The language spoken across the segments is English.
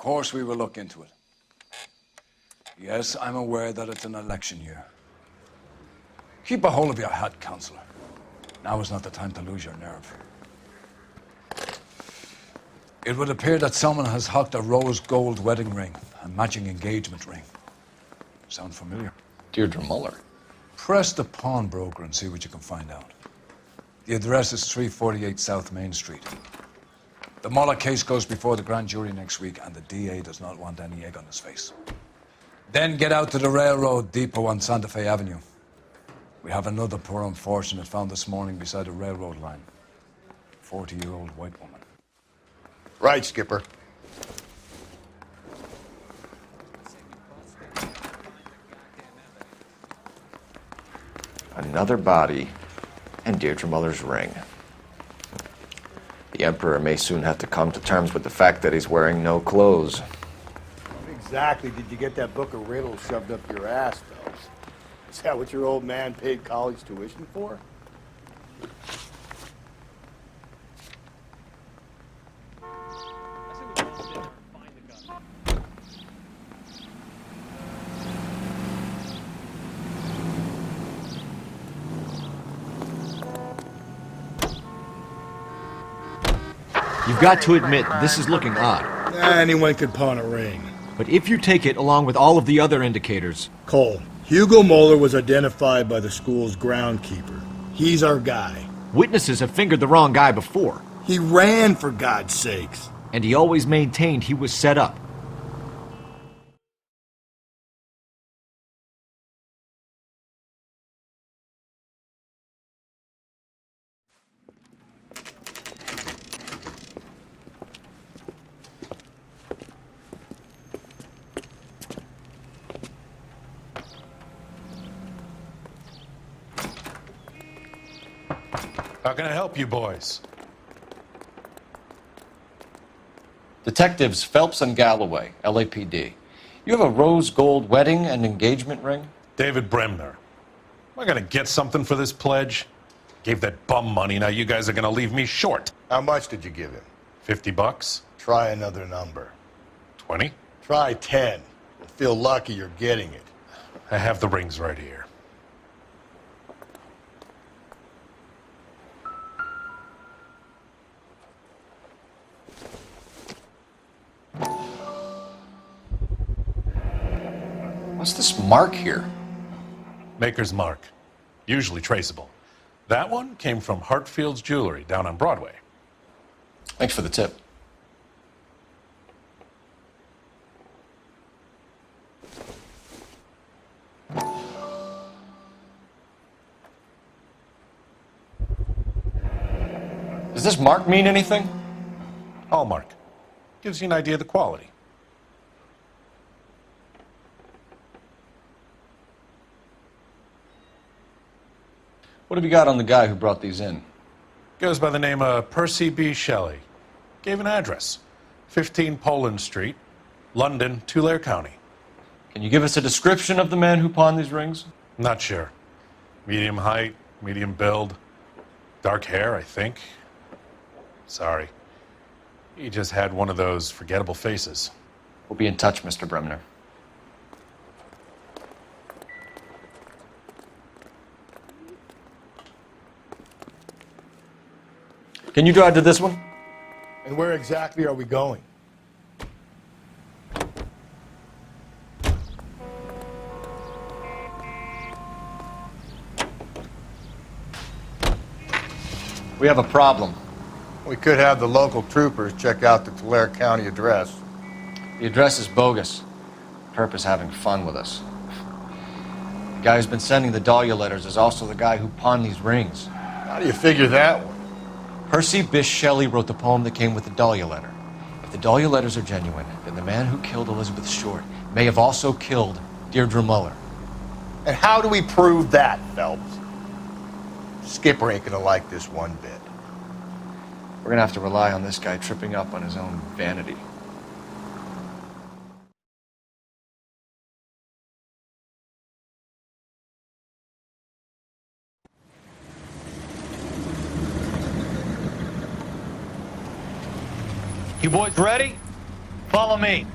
course we will look into it. Yes, I'm aware that it's an election year. Keep a hold of your hat, Councillor. Now is not the time to lose your nerve. It would appear that someone has hocked a rose gold wedding ring, a matching engagement ring. Sound familiar? Deirdre Muller. Press the pawnbroker and see what you can find out. The address is 348 South Main Street. The Muller case goes before the grand jury next week, and the DA does not want any egg on his face. Then get out to the railroad depot on Santa Fe Avenue. We have another poor unfortunate found this morning beside a railroad line. 40-year-old white woman. Right, Skipper. Another body and Deirdre Muller's ring. The Emperor may soon have to come to terms with the fact that he's wearing no clothes. Exactly did you get that book of riddles shoved up your ass, Phelps? Is that what your old man paid college tuition for? You've got to admit, this is looking odd. Anyone could pawn a ring. But if you take it along with all of the other indicators... Cole, Hugo Moeller was identified by the school's groundkeeper. He's our guy. Witnesses have fingered the wrong guy before. He ran, for God's sakes. And he always maintained he was set up. How can I help you boys? Detectives Phelps and Galloway, LAPD. You have a rose gold wedding and engagement ring? David Bremner. Am I gonna get something for this pledge? Gave that bum money, now you guys are gonna leave me short. How much did you give him? $50? Try another number. 20? Try 10. You'll feel lucky you're getting it. I have the rings right here. What's this mark here? Maker's mark. Usually traceable. That one came from Hartfield's Jewelry down on Broadway. Thanks for the tip. Does this mark mean anything? Hallmark. Gives you an idea of the quality. What have you got on the guy who brought these in? Goes by the name of Percy B. Shelley. Gave an address. 15 Poland Street, London, Tulare County. Can you give us a description of the man who pawned these rings? Not sure. Medium height, medium build. Dark hair, I think. Sorry. He just had one of those forgettable faces. We'll be in touch, Mr. Bremner. Can you drive to this one? And where exactly are we going? We have a problem. We could have the local troopers check out the Tulare County address. The address is bogus. Perp is having fun with us. The guy who's been sending the Dahlia letters is also the guy who pawned these rings. How do you figure that one? Percy Bysshe Shelley wrote the poem that came with the Dahlia letter. If the Dahlia letters are genuine, then the man who killed Elizabeth Short may have also killed Deirdre Muller. And how do we prove that, Phelps? Skipper ain't gonna like this one bit. We're gonna have to rely on this guy tripping up on his own vanity. You boys ready? Follow me.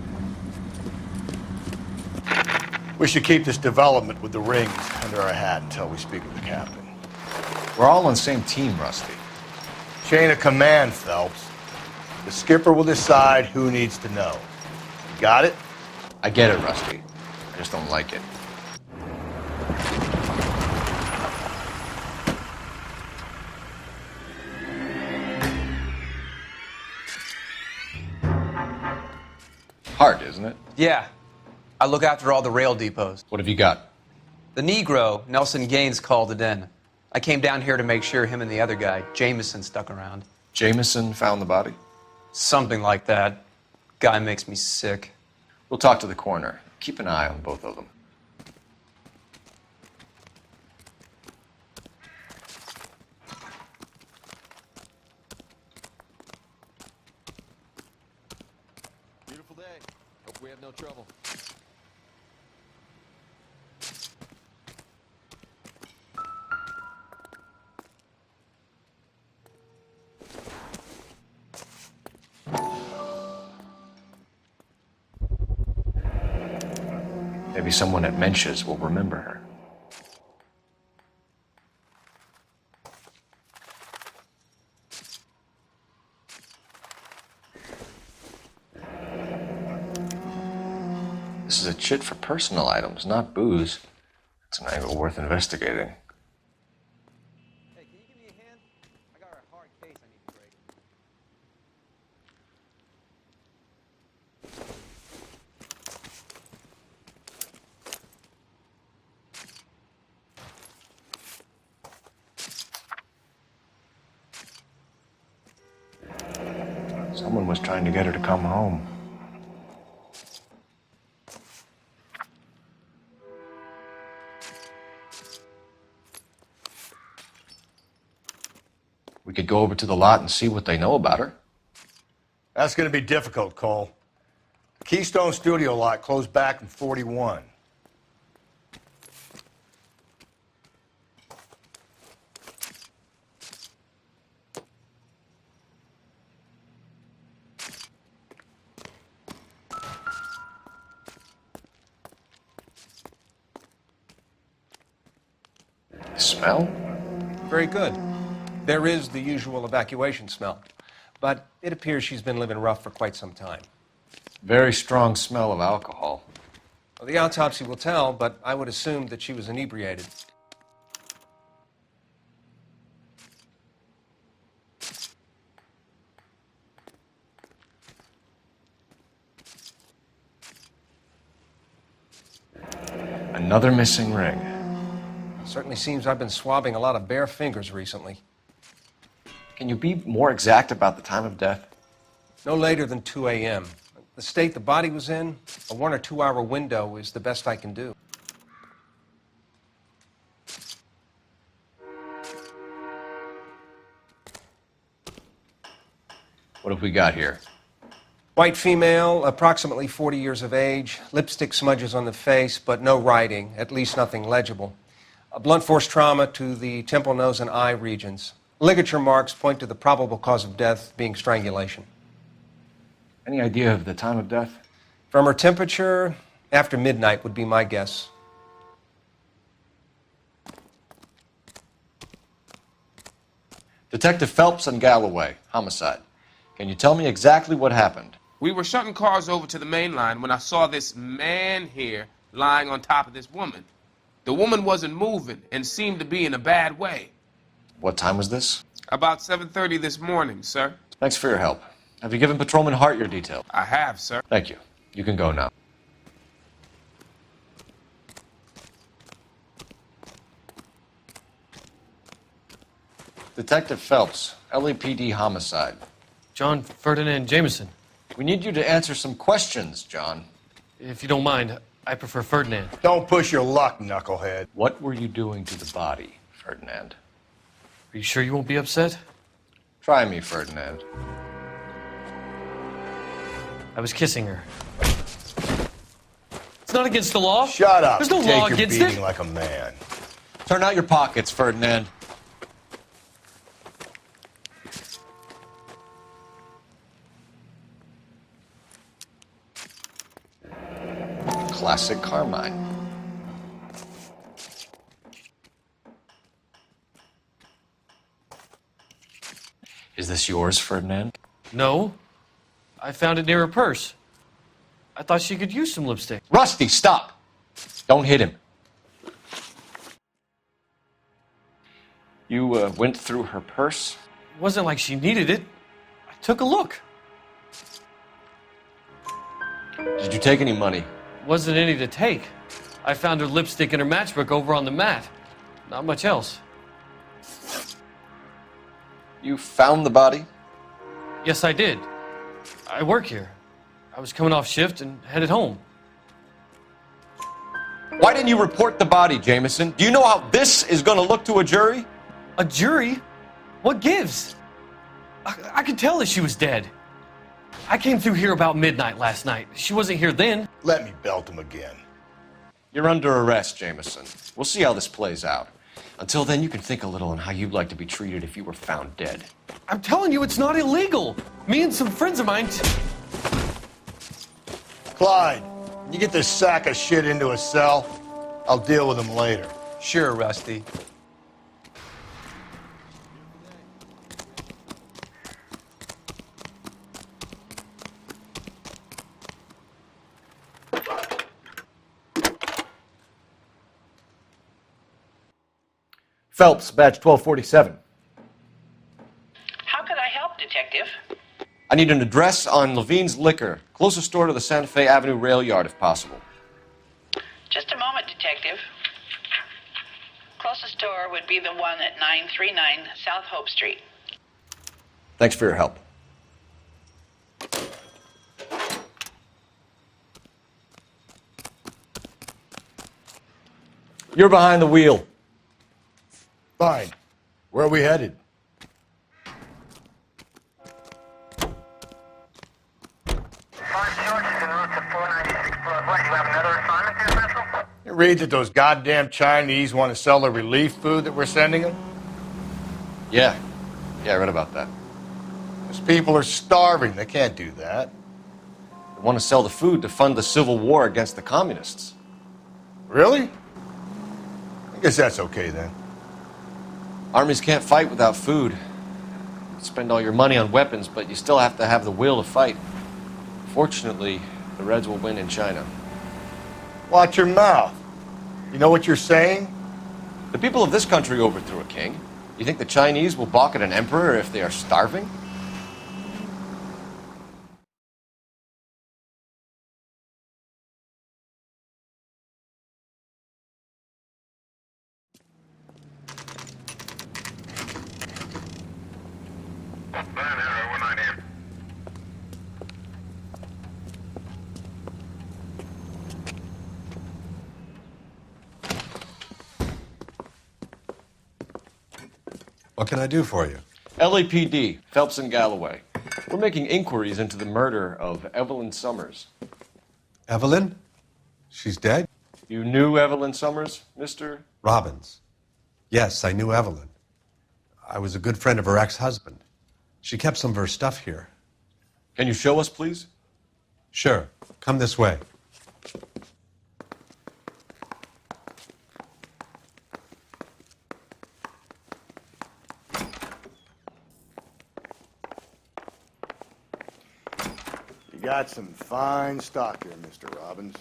We should keep this development with the rings under our hat until we speak with the captain. We're all on the same team, Rusty. Chain of command, Phelps. The skipper will decide who needs to know. You got it? I get it, Rusty. I just don't like it. Hard, isn't it? Yeah. I look after all the rail depots. What have you got? The Negro, Nelson Gaines, called it in. I came down here to make sure him and the other guy, Jameson, stuck around. Jameson found the body? Something like that. Guy makes me sick. We'll talk to the coroner. Keep an eye on both of them. Beautiful day. Hope we have no trouble. Maybe someone at Mensch's will remember her. This is a chit for personal items, not booze. It's an angle worth investigating. Hey, can you give me a hand? I got a hard case I need to break. Someone was trying to get her to come home. We could go over to the lot and see what they know about her. That's going to be difficult, Cole. The Keystone Studio lot closed back in '41. Smell? Very good. There is the usual evacuation smell, but it appears she's been living rough for quite some time. Very strong smell of alcohol. Well, the autopsy will tell, but I would assume that she was inebriated. Another missing ring. Certainly seems I've been swabbing a lot of bare fingers recently. Can you be more exact about the time of death? No later than 2 a.m. The state the body was in, a 1 or 2 hour window is the best I can do. What have we got here? White female, approximately 40 years of age, lipstick smudges on the face, but no writing, at least nothing legible. A blunt force trauma to the temple, nose, and eye regions. Ligature marks point to the probable cause of death being strangulation. Any idea of the time of death? From her temperature, after midnight would be my guess. Detective Phelps and Galloway, homicide. Can you tell me exactly what happened? We were shutting cars over to the main line when I saw this man here lying on top of this woman. The woman wasn't moving and seemed to be in a bad way. What time was this? About 7:30 this morning, sir. Thanks for your help. Have you given Patrolman Hart your detail? I have, sir. Thank you. You can go now. Detective Phelps, LAPD homicide. John Ferdinand Jameson. We need you to answer some questions, John. If you don't mind, I prefer Ferdinand. Don't push your luck, knucklehead. What were you doing to the body, Ferdinand? Are you sure you won't be upset? Try me, Ferdinand. I was kissing her. It's not against the law. Shut up. There's no Take law your against beating it. like a man. Turn out your pockets, Ferdinand. Classic Carmine. this yours, Ferdinand? No. I found it near her purse. I thought she could use some lipstick. Rusty, stop! Don't hit him. You went through her purse? It wasn't like she needed it. I took a look. Did you take any money? Wasn't any to take. I found her lipstick and her matchbook over on the mat. Not much else. You found the body? Yes, I did. I work here. I was coming off shift and headed home. Why didn't you report the body, Jameson? Do you know how this is going to look to a jury? A jury? What gives? I could tell that she was dead. I came through here about midnight last night. She wasn't here then. Let me belt him again. You're under arrest, Jameson. We'll see how this plays out. Until then, you can think a little on how you'd like to be treated if you were found dead. I'm telling you, it's not illegal. Me and some friends of mine... Clyde, you get this sack of shit into a cell. I'll deal with him later. Sure, Rusty. Phelps, badge 1247. How could I help, Detective? I need an address on Levine's Liquor, closest store to the Santa Fe Avenue rail yard, if possible. Just a moment, Detective. Closest store would be the one at 939 South Hope Street. Thanks for your help. You're behind the wheel. Fine. Where are we headed? You read that those goddamn Chinese want to sell the relief food that we're sending them? Yeah, I read about that. Those people are starving. They can't do that. They want to sell the food to fund the civil war against the communists. Really? I guess that's okay then. Armies can't fight without food. Spend all your money on weapons, but you still have to have the will to fight. Fortunately, the Reds will win in China. Watch your mouth. You know what you're saying? The people of this country overthrew a king. You think the Chinese will balk at an emperor if they are starving? What can I do for you? LAPD, Phelps and Galloway. We're making inquiries into the murder of Evelyn Summers. Evelyn? She's dead? You knew Evelyn Summers, Mr.? Robbins. Yes, I knew Evelyn. I was a good friend of her ex-husband. She kept some of her stuff here. Can you show us, please? Sure. Come this way. You got some fine stock here, Mr. Robbins.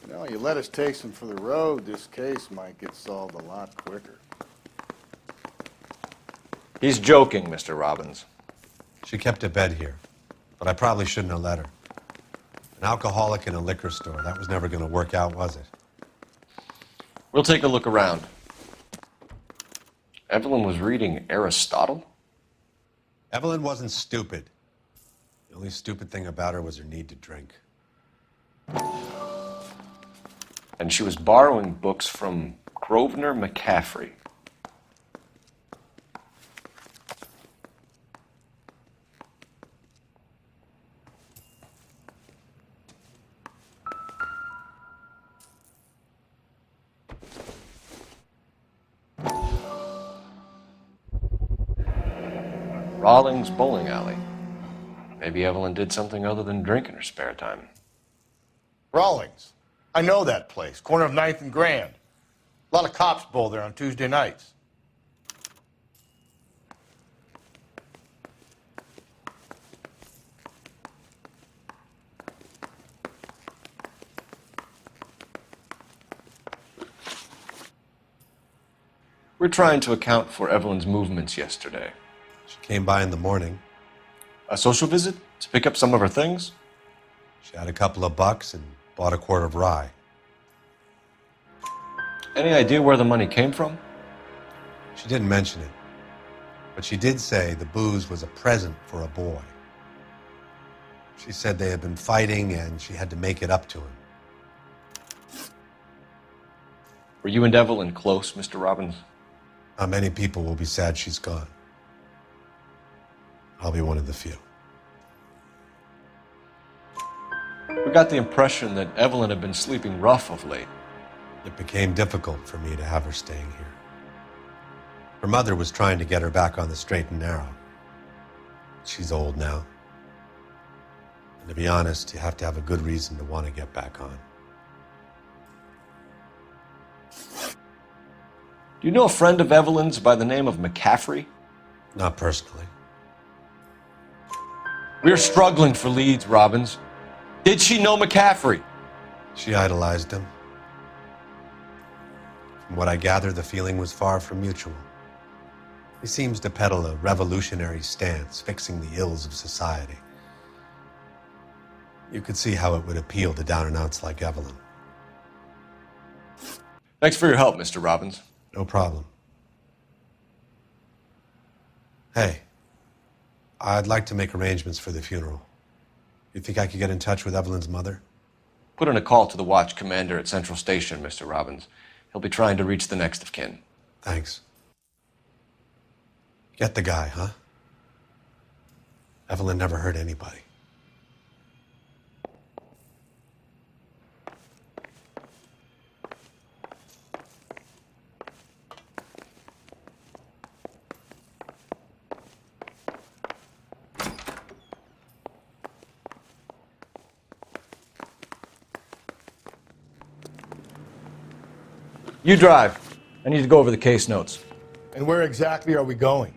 You know, you let us take some for the road, this case might get solved a lot quicker. He's joking, Mr. Robbins. She kept a bed here, but I probably shouldn't have let her. An alcoholic in a liquor store. That was never going to work out, was it? We'll take a look around. Evelyn was reading Aristotle? Evelyn wasn't stupid. The only stupid thing about her was her need to drink. And she was borrowing books from Grosvenor McCaffrey. Rawlings Bowling Alley. Maybe Evelyn did something other than drink in her spare time. Rawlings. I know that place. Corner of 9th and Grand. A lot of cops bowl there on Tuesday nights. We're trying to account for Evelyn's movements yesterday. She came by in the morning. A social visit to pick up some of her things? She had a couple of bucks and bought a quart of rye. Any idea where the money came from? She didn't mention it, but she did say the booze was a present for a boy. She said they had been fighting and she had to make it up to him. Were you and Evelyn close, Mr. Robbins? Not many people will be sad she's gone. I'll be one of the few. We got the impression that Evelyn had been sleeping rough of late. It became difficult for me to have her staying here. Her mother was trying to get her back on the straight and narrow. She's old now. And to be honest, you have to have a good reason to want to get back on. Do you know a friend of Evelyn's by the name of McCaffrey? Not personally. We're struggling for leads, Robbins. Did she know McCaffrey? She idolized him. From what I gather, the feeling was far from mutual. He seems to peddle a revolutionary stance, fixing the ills of society. You could see how it would appeal to down-and-outs like Evelyn. Thanks for your help, Mr. Robbins. No problem. Hey, I'd like to make arrangements for the funeral. You think I could get in touch with Evelyn's mother? Put in a call to the watch commander at Central Station, Mr. Robbins. He'll be trying to reach the next of kin. Thanks. Get the guy, huh? Evelyn never hurt anybody. You drive. I need to go over the case notes. And where exactly are we going?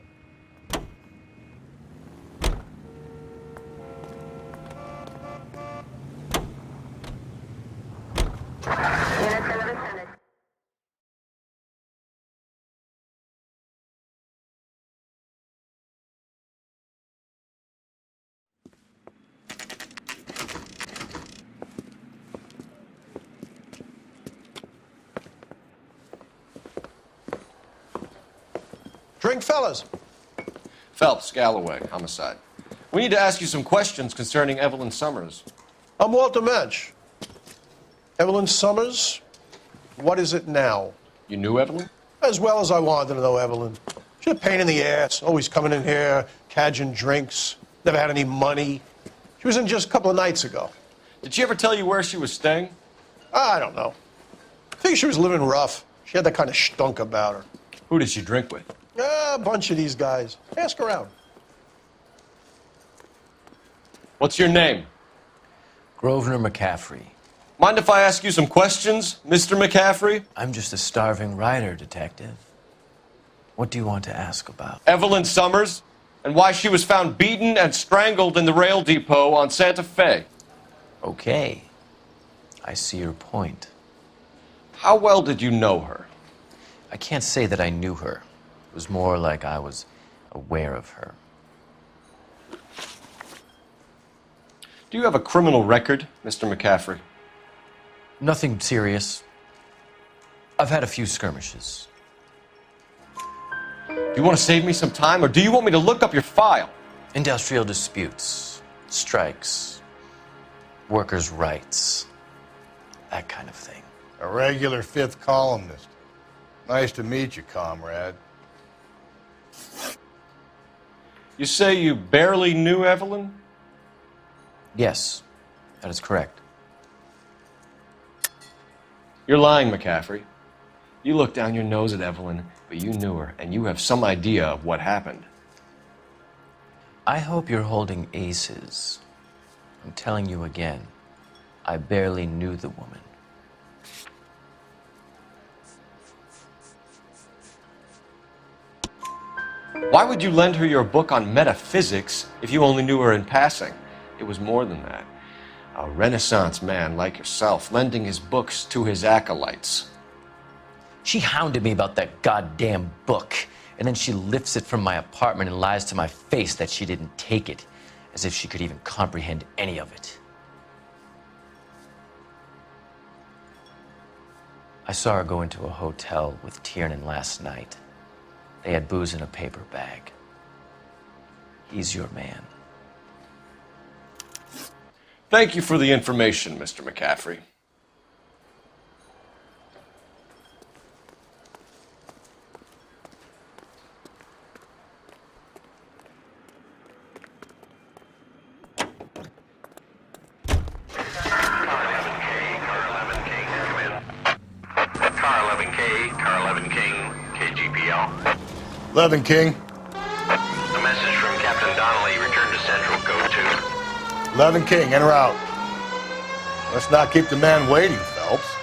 Drink, fellas. Phelps, Galloway, homicide. We need to ask you some questions concerning Evelyn Summers. I'm Walter Mensch. Evelyn Summers, what is it now? You knew Evelyn? As well as I wanted to know Evelyn. She's a pain in the ass, always coming in here, cadging drinks, never had any money. She was in just a couple of nights ago. Did she ever tell you where she was staying? I don't know. I think she was living rough. She had that kind of stunk about her. Who did she drink with? A bunch of these guys. Ask around. What's your name? Grosvenor McCaffrey. Mind if I ask you some questions, Mr. McCaffrey? I'm just a starving writer, Detective. What do you want to ask about? Evelyn Summers, and why she was found beaten and strangled in the rail depot on Santa Fe. Okay. I see your point. How well did you know her? I can't say that I knew her. It was more like I was aware of her. Do you have a criminal record, Mr. McCaffrey? Nothing serious. I've had a few skirmishes. Do you want to save me some time, or do you want me to look up your file? Industrial disputes, strikes, workers' rights, that kind of thing. A regular fifth columnist. Nice to meet you, comrade. You say you barely knew Evelyn? Yes, that is correct. You're lying, McCaffrey. You looked down your nose at Evelyn, but you knew her, and you have some idea of what happened. I hope you're holding aces. I'm telling you again, I barely knew the woman. Why would you lend her your book on metaphysics if you only knew her in passing? It was more than that. A Renaissance man like yourself lending his books to his acolytes. She hounded me about that goddamn book, and then she lifts it from my apartment and lies to my face that she didn't take it, as if she could even comprehend any of it. I saw her go into a hotel with Tiernan last night. They had booze in a paper bag. He's your man. Thank you for the information, Mr. McCaffrey. Car 11K, Car 11 King, KGPL. 11 King. A message from Captain Donnelly. Return to Central. Go to. 11 King, en route. Let's not keep the man waiting, Phelps.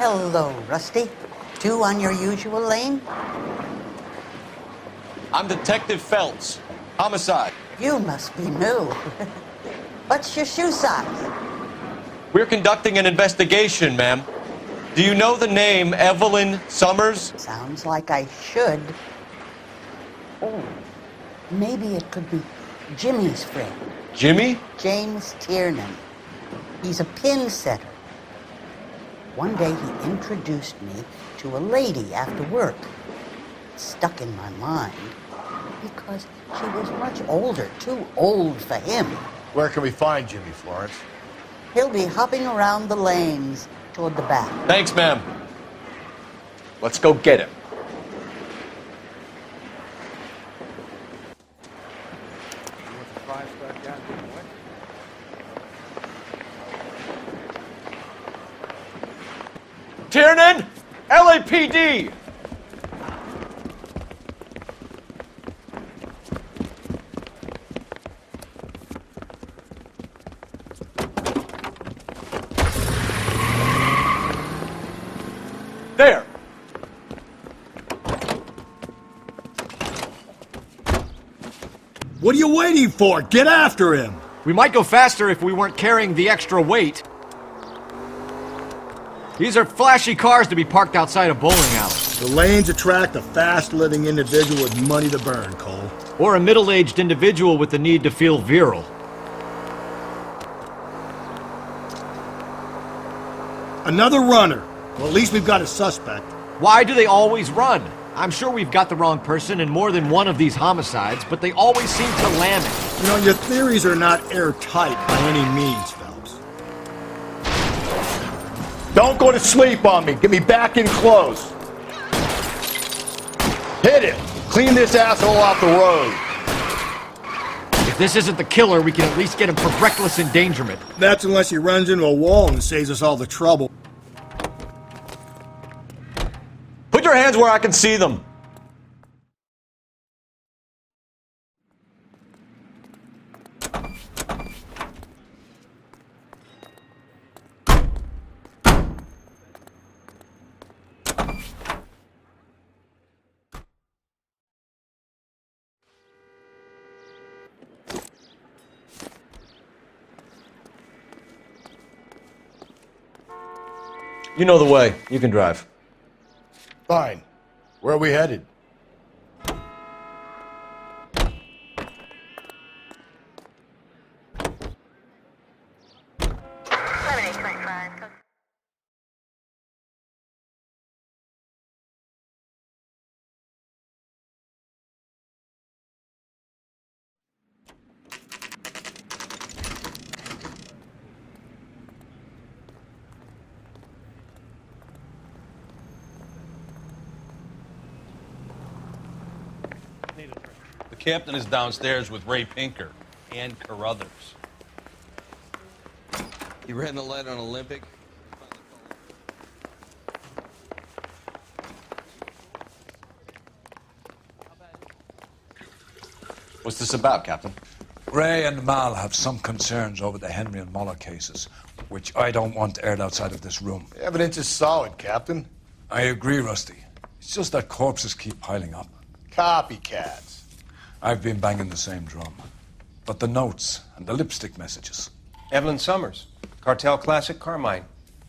Hello, Rusty. Two on your usual lane? I'm Detective Phelps. Homicide. You must be new. What's your shoe size? We're conducting an investigation, ma'am. Do you know the name Evelyn Summers? Sounds like I should. Oh, maybe it could be Jimmy's friend. Jimmy? James Tiernan. He's a pin setter. One day he introduced me to a lady after work. It stuck in my mind because she was much older, too old for him. Where can we find Jimmy, Florence? He'll be hopping around the lanes toward the back. Thanks, ma'am. Let's go get him. Tiernan! LAPD! There! What are you waiting for? Get after him! We might go faster if we weren't carrying the extra weight. These are flashy cars to be parked outside a bowling alley. The lanes attract a fast-living individual with money to burn, Cole. Or a middle-aged individual with the need to feel virile. Another runner. Well, at least we've got a suspect. Why do they always run? I'm sure we've got the wrong person in more than one of these homicides, but they always seem to lam it. You know, your theories are not airtight by any means, Phelps. Don't go to sleep on me. Get me back in close. Hit it. Clean this asshole off the road. If this isn't the killer, we can at least get him for reckless endangerment. That's unless he runs into a wall and saves us all the trouble. Put your hands where I can see them. You know the way. You can drive. Fine. Where are we headed? captain is downstairs with Ray Pinker and Carruthers. You ran the light on Olympic? What's this about, Captain? Ray and Mal have some concerns over the Henry and Muller cases, which I don't want aired outside of this room. The evidence is solid, Captain. I agree, Rusty. It's just that corpses keep piling up. Copycats. I've been banging the same drum. But the notes and the lipstick messages. Evelyn Summers, Cartel Classic Carmine.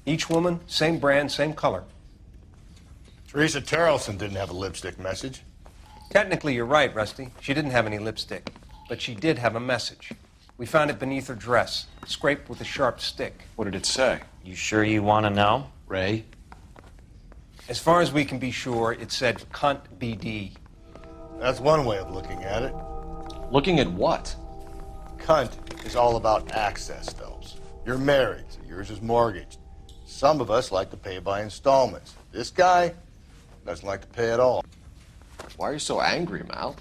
Each woman, same brand, same color. Teresa Terrelson didn't have a lipstick message. Technically, you're right, Rusty. She didn't have any lipstick. But she did have a message. We found it beneath her dress, scraped with a sharp stick. What did it say? You sure you want to know? Ray? As far as we can be sure, it said cunt BD. That's one way of looking at it. Looking at what? Cunt is all about access, Phelps. You're married, so yours is mortgaged. Some of us like to pay by installments. This guy doesn't like to pay at all. Why are you so angry, Mal?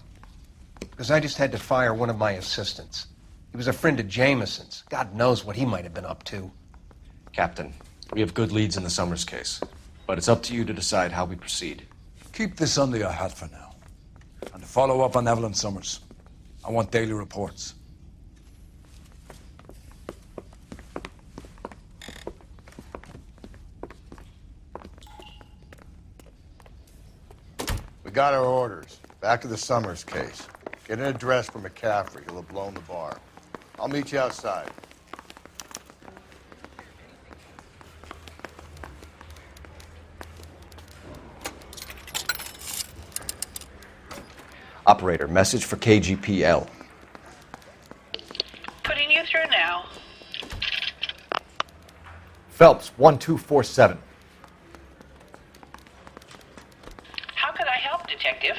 Because I just had to fire one of my assistants. He was a friend of Jameson's. God knows what he might have been up to. Captain, we have good leads in the Summers case, but it's up to you to decide how we proceed. Keep this under your hat for now. And to follow up on Evelyn Summers, I want daily reports. We got our orders. Back to the Summers case. Get an address for McCaffrey. He'll have blown the bar. I'll meet you outside. Operator, message for KGPL. Putting you through now. Phelps, 1247. How could I help, Detective?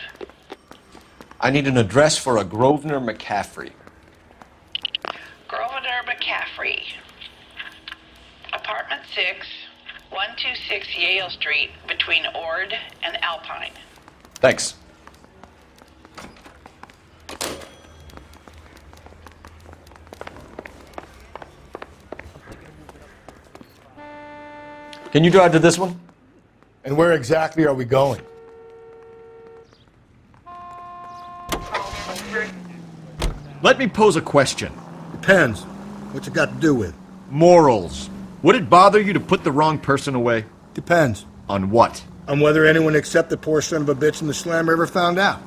I need an address for a Grosvenor McCaffrey. Grosvenor McCaffrey. Apartment 6, 126 Yale Street, between Ord and Alpine. Thanks. Can you drive to this one? And where exactly are we going? Let me pose a question. Depends. What's it got to do with? Morals. Would it bother you to put the wrong person away? Depends. On what? On whether anyone except the poor son of a bitch in the slammer ever found out.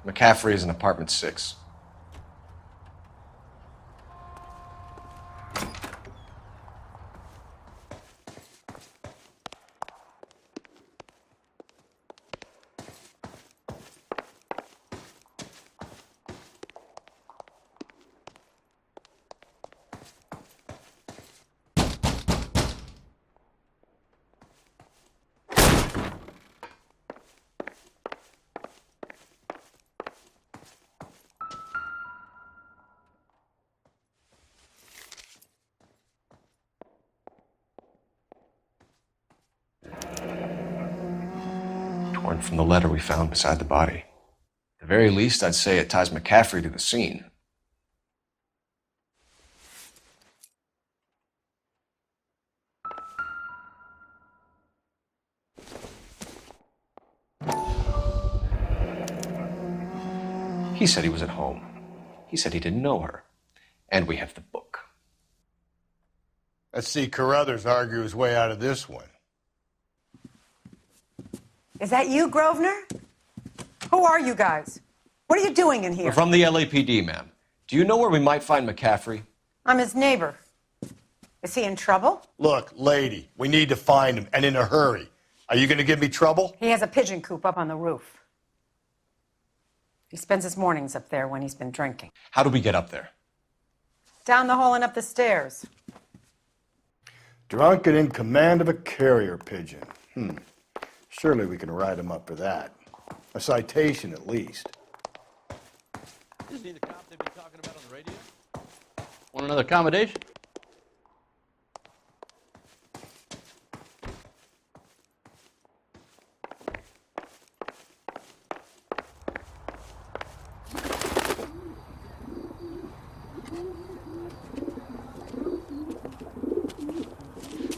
McCaffrey is in apartment 6. Torn from the letter we found beside the body. At the very least, I'd say it ties McCaffrey to the scene. He said he was at home. He said he didn't know her. And we have the book. Let's see Carruthers argue his way out of this one. Is that you, Grosvenor? Who are you guys? What are you doing in here? We're from the LAPD, ma'am. Do you know where we might find McCaffrey? I'm his neighbor. Is he in trouble? Look, lady, we need to find him, and in a hurry. Are you going to give me trouble? He has a pigeon coop up on the roof. He spends his mornings up there when he's been drinking. How do we get up there? Down the hall and up the stairs. Drunk and in command of a carrier pigeon. Surely we can write him up for that. A citation, at least. Is he the cop they've been talking about on the radio? Want another accommodation?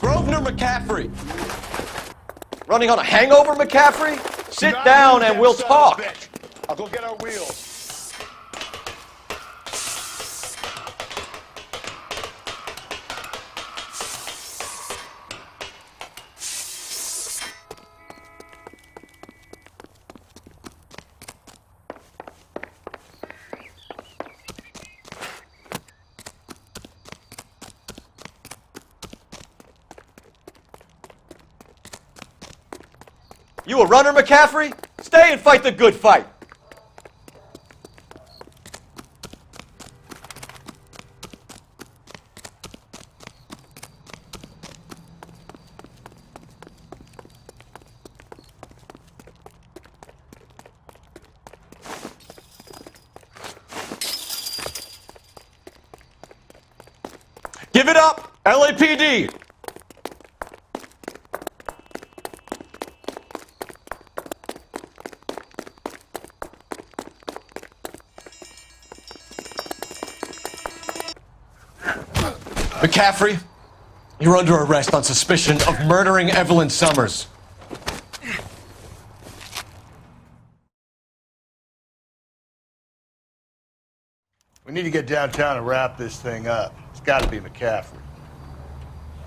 Grosvenor McCaffrey! Running on a hangover, McCaffrey? Sit down and we'll talk. I'll go get our wheels. You a runner, McCaffrey? Stay and fight the good fight. Give it up, LAPD! McCaffrey, you're under arrest on suspicion of murdering Evelyn Summers. We need to get downtown and wrap this thing up. It's got to be McCaffrey.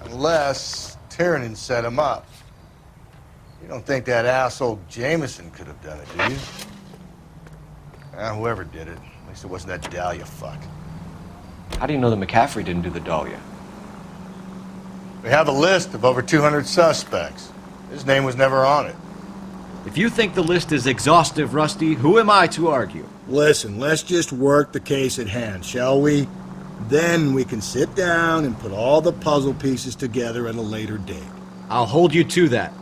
Unless Tiernan set him up. You don't think that asshole Jameson could have done it, do you? Whoever did it. At least it wasn't that Dahlia fuck. How do you know that McCaffrey didn't do the Dahlia? We have a list of over 200 suspects. His name was never on it. If you think the list is exhaustive, Rusty, who am I to argue? Listen, let's just work the case at hand, shall we? Then we can sit down and put all the puzzle pieces together at a later date. I'll hold you to that.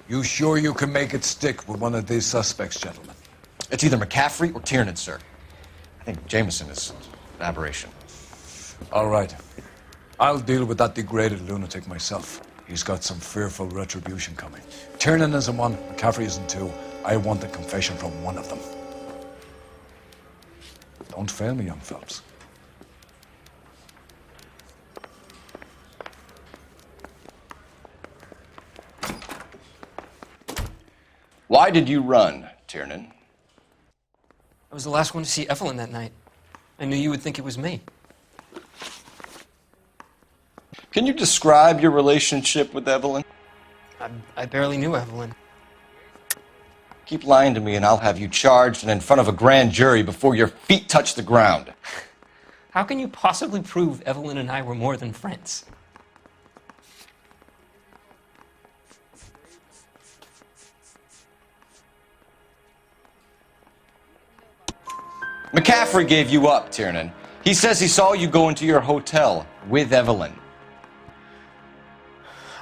You sure you can make it stick with one of these suspects, gentlemen? It's either McCaffrey or Tiernan, sir. I think Jameson is an aberration. All right. I'll deal with that degraded lunatic myself. He's got some fearful retribution coming. Tiernan isn't one, McCaffrey isn't two. I want a confession from one of them. Don't fail me, young fellas. Why did you run, Tiernan? I was the last one to see Evelyn that night. I knew you would think it was me. Can you describe your relationship with Evelyn? I barely knew Evelyn. Keep lying to me and I'll have you charged and in front of a grand jury before your feet touch the ground. How can you possibly prove Evelyn and I were more than friends? McCaffrey gave you up, Tiernan. He says he saw you go into your hotel with Evelyn.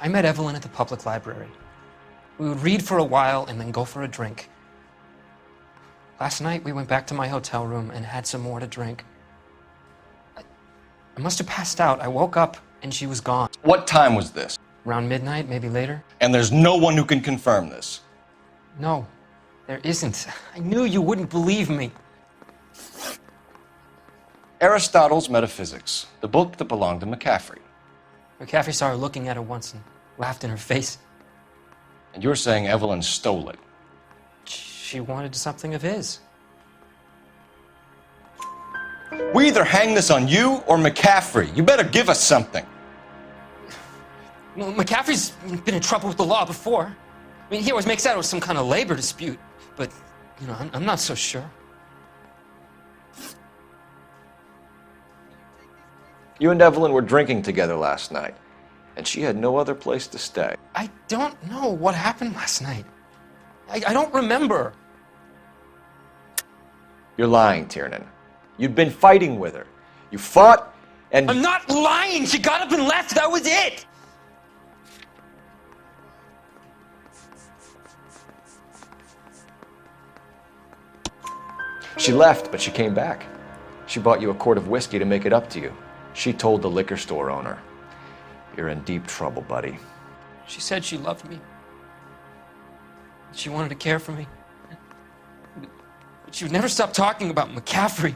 I met Evelyn at the public library. We would read for a while and then go for a drink. Last night, we went back to my hotel room and had some more to drink. I must have passed out. I woke up and she was gone. What time was this? Around midnight, maybe later. And there's no one who can confirm this. No, there isn't. I knew you wouldn't believe me. Aristotle's Metaphysics, the book that belonged to McCaffrey. McCaffrey saw her looking at her once and laughed in her face. And you're saying Evelyn stole it? She wanted something of his. We either hang this on you or McCaffrey. You better give us something. Well, McCaffrey's been in trouble with the law before. I mean, he always makes out it was some kind of labor dispute, but, you know, I'm not so sure. You and Evelyn were drinking together last night, and she had no other place to stay. I don't know what happened last night. I don't remember. You're lying, Tiernan. You'd been fighting with her. You fought, and... I'm not lying! She got up and left, that was it! She left, but she came back. She bought you a quart of whiskey to make it up to you. She told the liquor store owner. You're in deep trouble, buddy. She said she loved me. She wanted to care for me. But she would never stop talking about McCaffrey.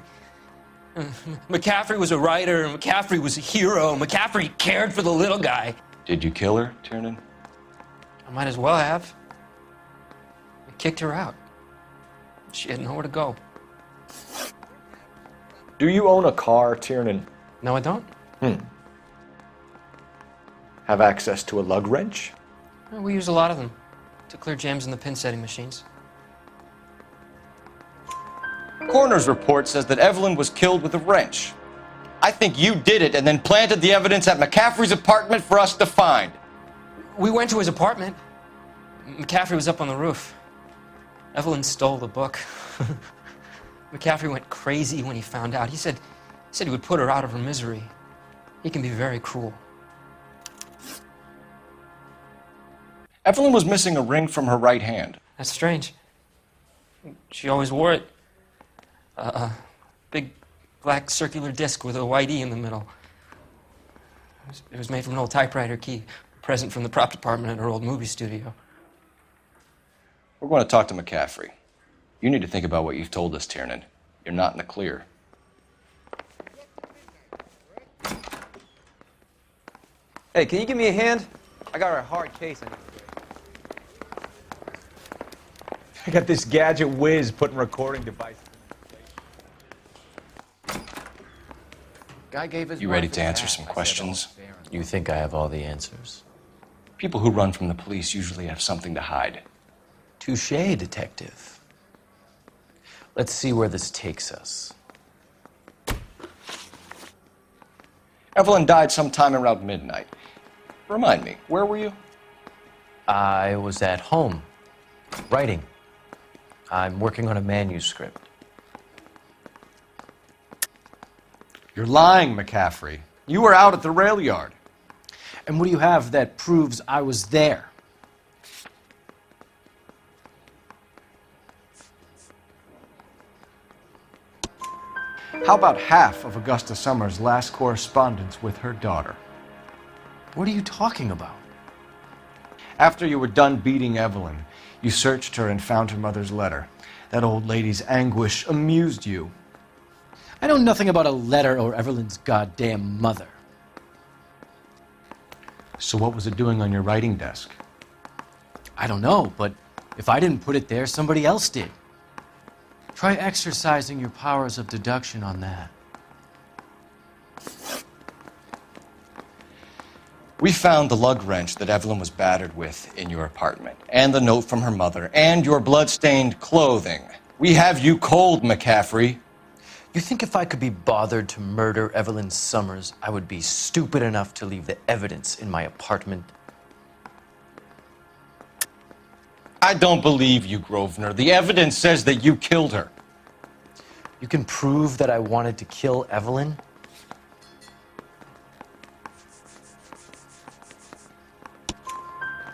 McCaffrey was a writer, and McCaffrey was a hero. McCaffrey cared for the little guy. Did you kill her, Tiernan? I might as well have. I kicked her out. She had nowhere to go. Do you own a car, Tiernan? No, I don't. Have access to a lug wrench? We use a lot of them to clear jams in the pin setting machines. Coroner's report says that Evelyn was killed with a wrench. I think you did it and then planted the evidence at McCaffrey's apartment for us to find. We went to his apartment. McCaffrey was up on the roof. Evelyn stole the book. McCaffrey went crazy when he found out. He said he would put her out of her misery. He can be very cruel. Evelyn was missing a ring from her right hand. That's strange. She always wore it. A big black circular disc with a white E in the middle. It was made from an old typewriter key, a present from the prop department at her old movie studio. We're going to talk to McCaffrey. You need to think about what you've told us, Tiernan. You're not in the clear. Hey, can you give me a hand? I got a hard case. I got this gadget whiz putting recording devices. Guy gave his You ready to answer some questions? You think I have all the answers? People who run from the police usually have something to hide. Touché, detective. Let's see where this takes us. Evelyn died sometime around midnight. Remind me, where were you? I was at home, writing. I'm working on a manuscript. You're lying, McCaffrey. You were out at the rail yard. And what do you have that proves I was there? How about half of Augusta Summers' last correspondence with her daughter? What are you talking about? After you were done beating Evelyn, you searched her and found her mother's letter. That old lady's anguish amused you. I know nothing about a letter or Evelyn's goddamn mother. So what was it doing on your writing desk? I don't know, but if I didn't put it there, somebody else did. Try exercising your powers of deduction on that. We found the lug wrench that Evelyn was battered with in your apartment, and the note from her mother, and your blood-stained clothing. We have you cold, McCaffrey. You think if I could be bothered to murder Evelyn Summers, I would be stupid enough to leave the evidence in my apartment? I don't believe you, Grosvenor. The evidence says that you killed her. You can prove that I wanted to kill Evelyn?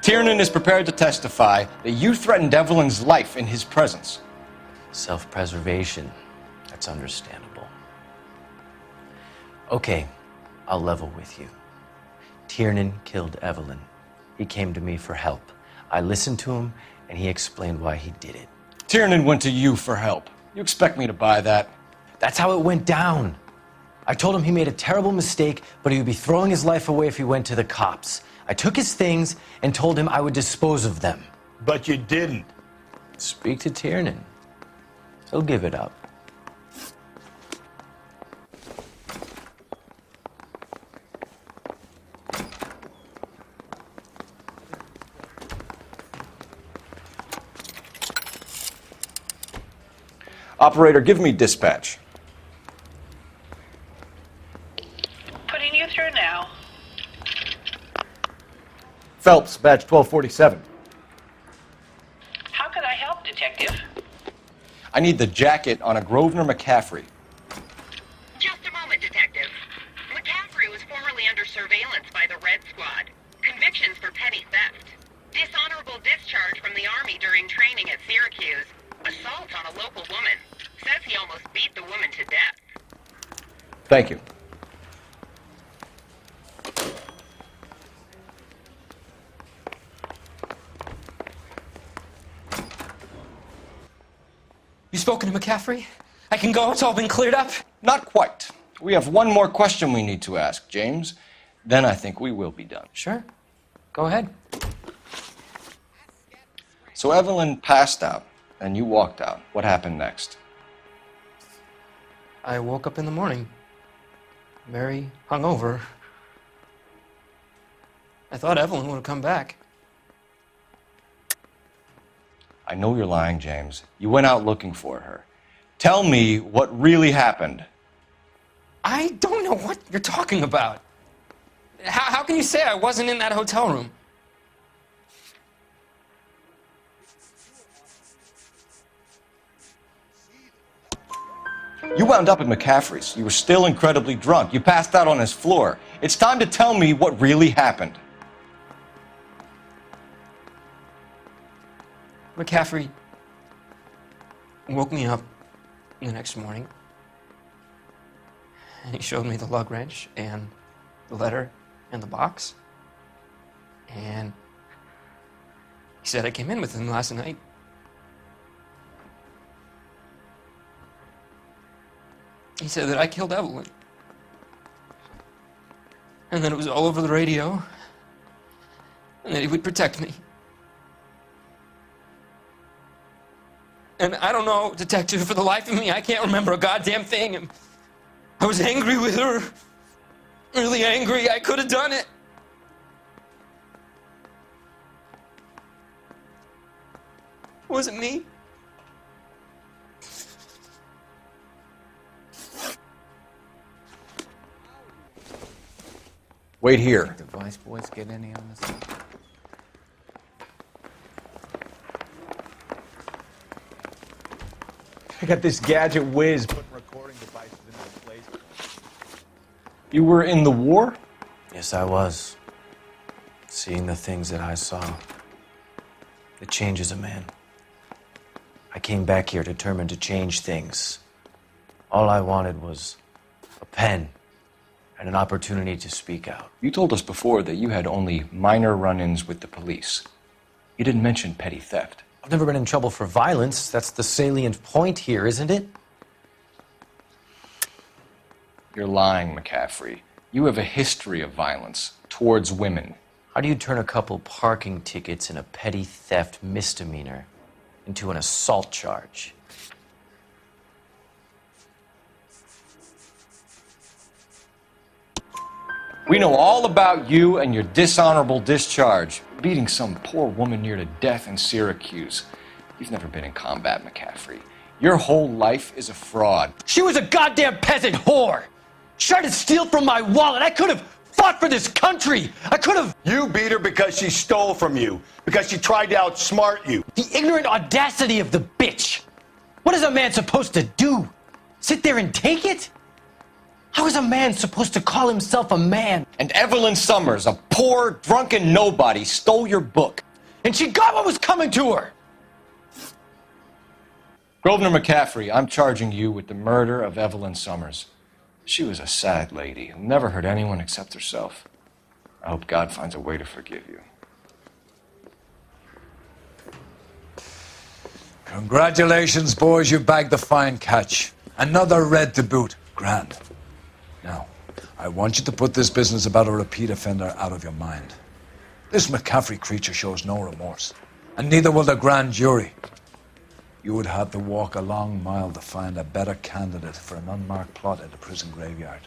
Tiernan is prepared to testify that you threatened Evelyn's life in his presence. Self-preservation. That's understandable. Okay, I'll level with you. Tiernan killed Evelyn. He came to me for help. I listened to him, and he explained why he did it. Tiernan went to you for help. You expect me to buy that? That's how it went down. I told him he made a terrible mistake, but he would be throwing his life away if he went to the cops. I took his things and told him I would dispose of them. But you didn't. Speak to Tiernan. He'll give it up. Operator, give me dispatch. Putting you through now. Phelps, badge 1247. How could I help, Detective? I need the jacket on a Grosvenor McCaffrey. Just a moment, Detective. McCaffrey was formerly under surveillance by the Red Squad. Convictions for petty theft. Dishonorable discharge from the Army during training at Syracuse. Assault on a local woman. Says he almost beat the woman to death. Thank you. You spoken to McCaffrey? I can go? It's all been cleared up? Not quite. We have one more question we need to ask, James. Then I think we will be done. Sure. Go ahead. So Evelyn passed out, and you walked out. What happened next? I woke up in the morning, very hungover. I thought Evelyn would have come back. I know you're lying, James. You went out looking for her. Tell me what really happened. I don't know what you're talking about. How can you say I wasn't in that hotel room? You wound up at McCaffrey's. You were still incredibly drunk. You passed out on his floor. It's time to tell me what really happened. McCaffrey woke me up the next morning, and he showed me the lug wrench and the letter and the box, and he said I came in with him last night. He said that I killed Evelyn, and that it was all over the radio, and that he would protect me. And I don't know, Detective, for the life of me, I can't remember a goddamn thing. And I was angry with her. Really angry. I could have done it. It wasn't me. Wait here. Did the Vice Boys get any on this? I got this gadget whiz putting recording devices in my place. You were in the war? Yes, I was. Seeing the things that I saw, it changes a man. I came back here determined to change things. All I wanted was a pen and an opportunity to speak out. You told us before that you had only minor run-ins with the police. You didn't mention petty theft. I've never been in trouble for violence. That's the salient point here, isn't it? You're lying, McCaffrey. You have a history of violence towards women. How do you turn a couple parking tickets and a petty theft misdemeanor into an assault charge? We know all about you and your dishonorable discharge, beating some poor woman near to death in Syracuse. You've never been in combat, McCaffrey. Your whole life is a fraud. She was a goddamn peasant whore. She tried to steal from my wallet. I could have fought for this country. I could have. You beat her because she stole from you, because she tried to outsmart you. The ignorant audacity of the bitch. What is a man supposed to do? Sit there and take it? How is a man supposed to call himself a man? And Evelyn Summers, a poor, drunken nobody, stole your book. And she got what was coming to her. Grosvenor McCaffrey, I'm charging you with the murder of Evelyn Summers. She was a sad lady who never hurt anyone except herself. I hope God finds a way to forgive you. Congratulations, boys. You bagged the fine catch. Another red to boot. Grand. Now, I want you to put this business about a repeat offender out of your mind. This McCaffrey creature shows no remorse, and neither will the grand jury. You would have to walk a long mile to find a better candidate for an unmarked plot at the prison graveyard.